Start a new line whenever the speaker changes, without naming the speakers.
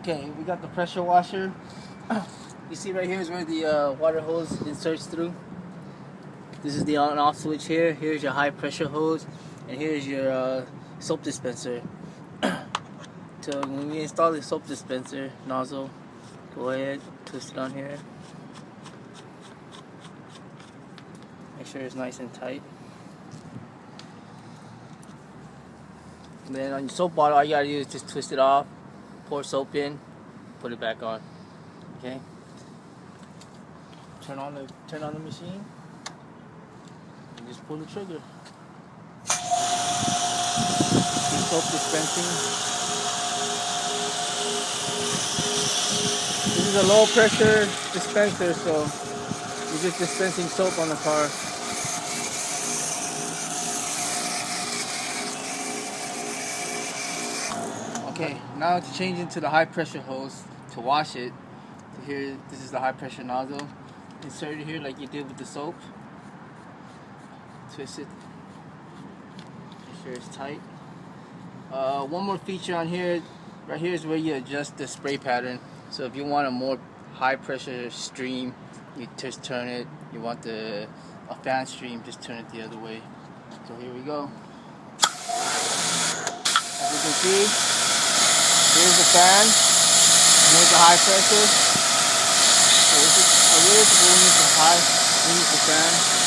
Okay, we got the pressure washer. You see right here is where the water hose inserts through. This is the on and off switch here. Here's your high pressure hose, and here's your soap dispenser. So when we install the soap dispenser nozzle, go ahead, twist it on here. Make sure it's nice and tight. And then on your soap bottle, all you gotta do is just twist it off, pour soap in, put it back on. Okay. Turn on the machine, and just pull the trigger. Soap dispensing. This is a low pressure dispenser, so you're just dispensing soap on the car. Okay, now to change into the high pressure hose to wash it. So here, this is the high pressure nozzle. Insert it here like you did with the soap. Twist it. Make sure it's tight. One more feature on here. Right here is where you adjust the spray pattern. So if you want a more high pressure stream, you just turn it. You want a fan stream, just turn it the other way. So here we go. As you can see, here's the fan, and here's the high pressure. So this is a little bit when it's high, we use the fan.